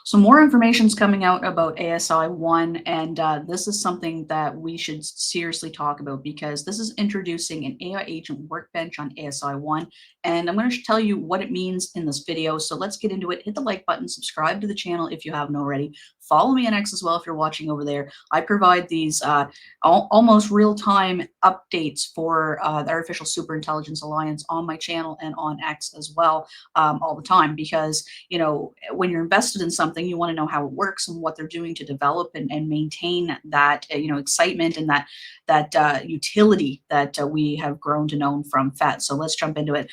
So more information is coming out about ASI 1, and this is something that we should seriously talk about because this is introducing an AI agent workbench on ASI 1, and I'm going to tell you what it means in this video. So let's get into it. Hit the like button, subscribe to the channel if you haven't already. Follow me on X as well if you're watching over there. I provide these almost real-time updates for the Artificial Superintelligence Alliance on my channel and on X as well all the time because, you know, when you're invested in something, you want to know how it works and what they're doing to develop and maintain that, excitement and that utility that we have grown to know from FET. So let's jump into it.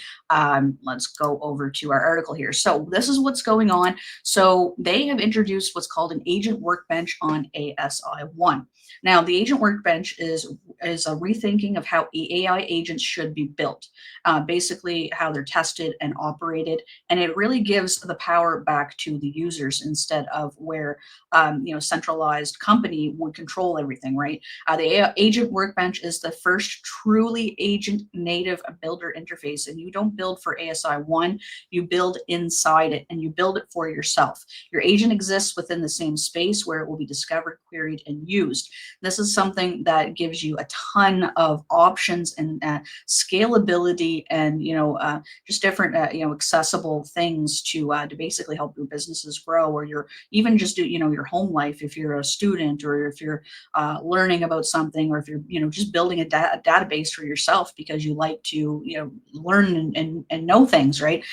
Let's go over to our article here. So this is what's going on. So they have introduced what's called an agent workbench on ASI1. Now, the agent workbench is a rethinking of how AI agents should be built, basically how they're tested and operated, and it really gives the power back to the users instead of where centralized company would control everything, right? The agent workbench is the first truly agent native builder interface, and you don't build for ASI1, you build inside it and you build it for yourself. Your agent exists within the same space where it will be discovered, queried, and used. This is something that gives you a ton of options and scalability and just different accessible things to basically help your businesses grow, or your even just your home life if you're a student, or if you're learning about something, or if you're just building a database for yourself because you like to learn and know things, right?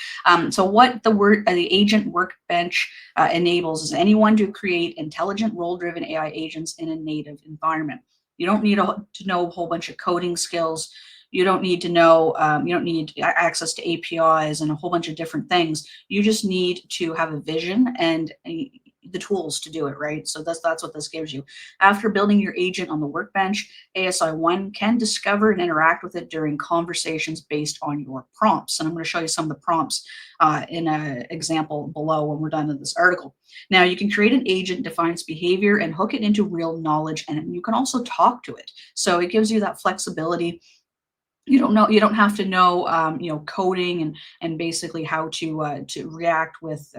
So what the agent workbench enables is anyone to create intelligent role-driven AI agents in a native environment. You don't need to know a whole bunch of coding skills. You don't need to know, you don't need access to APIs and a whole bunch of different things. You just need to have a vision and the tools to do it, right? So that's what this gives you. After building your agent on the workbench, ASI1 can discover and interact with it during conversations based on your prompts. And I'm going to show you some of the prompts in an example below when we're done with this article. Now, you can create an agent, defines behavior, and hook it into real knowledge, and you can also talk to it. So it gives you that flexibility. You don't have to know coding and basically how to react with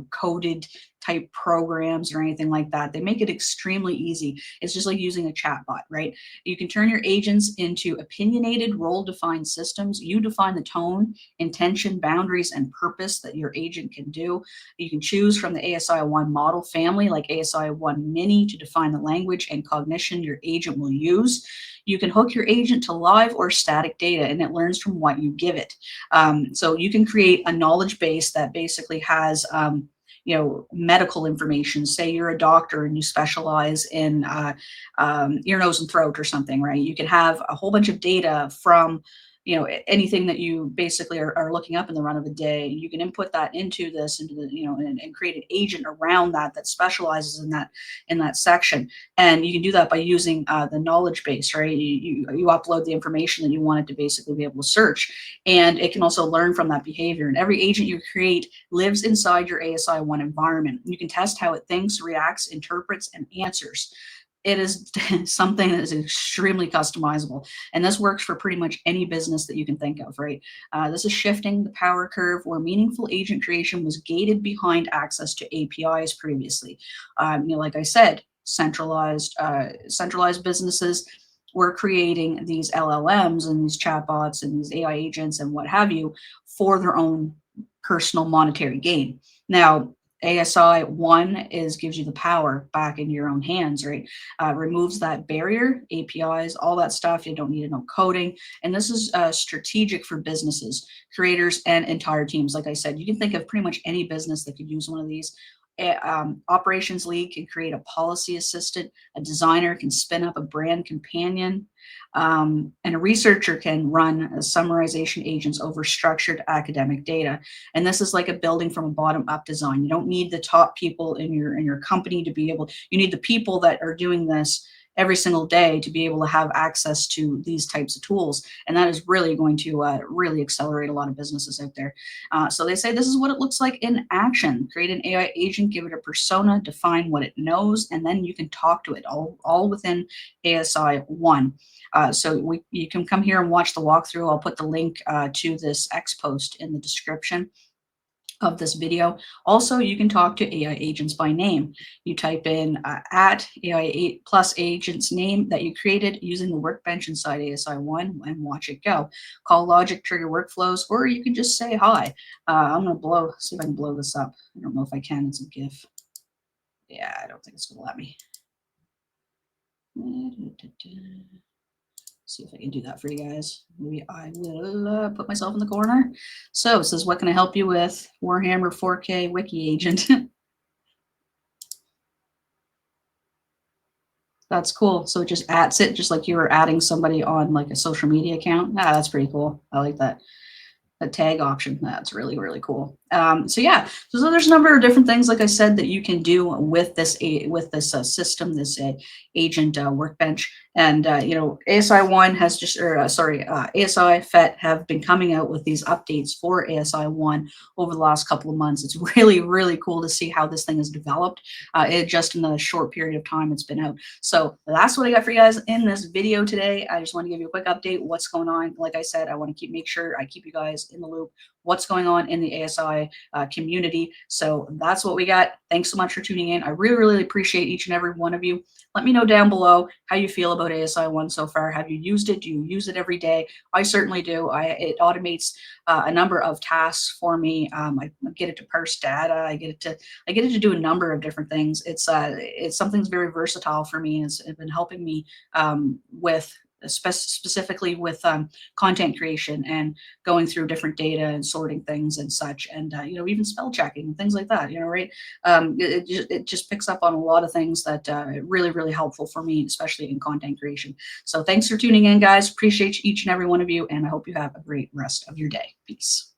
coded type programs or anything like that. They make it extremely easy. It's just like using a chatbot, right? You can turn your agents into opinionated role-defined systems. You define the tone, intention, boundaries, and purpose that your agent can do. You can choose from the ASI1 model family like ASI1 Mini to define the language and cognition your agent will use. You can hook your agent to live or static data, and it learns from what you give it. So you can create a knowledge base that basically has medical information. Say you're a doctor and you specialize in ear, nose, and throat or something, right? You can have a whole bunch of data from anything that you basically are looking up in the run of a day. You can input that into the and create an agent around that specializes in that section. And you can do that by using the knowledge base, right? You upload the information that you want it to basically be able to search, and it can also learn from that behavior. And every agent you create lives inside your ASI1 environment. You can test how it thinks, reacts, interprets, and answers. It is something that is extremely customizable, and this works for pretty much any business that you can think of, right? This is shifting the power curve where meaningful agent creation was gated behind access to APIs previously. Like I said, centralized businesses were creating these LLMs and these chatbots and these AI agents and what have you for their own personal monetary gain. Now, ASI1 gives you the power back in your own hands, right? Removes that barrier, APIs, all that stuff. You don't need to know coding. And this is strategic for businesses, creators, and entire teams. Like I said, you can think of pretty much any business that could use one of these. Operations lead can create a policy assistant. A designer can spin up a brand companion. And a researcher can run summarization agents over structured academic data. And this is like a building from a bottom up design. You don't need the top people in your company to be able, you need the people that are doing this every single day to be able to have access to these types of tools. And that is really going to really accelerate a lot of businesses out there. So they say this is what it looks like in action. Create an AI agent, give it a persona, define what it knows, and then you can talk to it all within ASI1. So you can come here and watch the walkthrough. I'll put the link to this X post in the description. of this video. Also, you can talk to AI agents by name. You type in at AI plus agent's name that you created using the workbench inside ASI1 and watch it go. Call logic, trigger workflows, or you can just say hi. I'm going to see if I can blow this up. I don't know if I can. It's a GIF. Yeah, I don't think it's going to let me. See if I can do that for you guys. Maybe I will put myself in the corner. So it says, what can I help you with? Warhammer 4K Wiki Agent. That's cool. So it just adds it just like you were adding somebody on like a social media account. Ah, that's pretty cool. I like that. A tag option. That's really, really cool. So yeah, so there's a number of different things, like I said, that you can do with this system, this agent workbench. And you know, ASI1 has just, or sorry, ASI FET have been coming out with these updates for ASI1 over the last couple of months. It's really, really cool to see how this thing has developed just in the short period of time it's been out. So that's what I got for you guys in this video today. I just want to give you a quick update, what's going on. Like I said, I want to make sure I keep you guys in the loop, what's going on in the ASI community. So that's what we got. Thanks so much for tuning in. I really, really appreciate each and every one of you. Let me know down below how you feel about ASI1 so far. Have you used it? Do you use it every day? I certainly do. It automates a number of tasks for me. I get it to parse data. I get it to do a number of different things. It's something that's very versatile for me, and it's been helping me with specifically with content creation and going through different data and sorting things and such, and you know, even spell checking and things like that, you know, right? It just picks up on a lot of things that really, really helpful for me, especially in content creation. So thanks for tuning in, guys. Appreciate each and every one of you, and I hope you have a great rest of your day. Peace.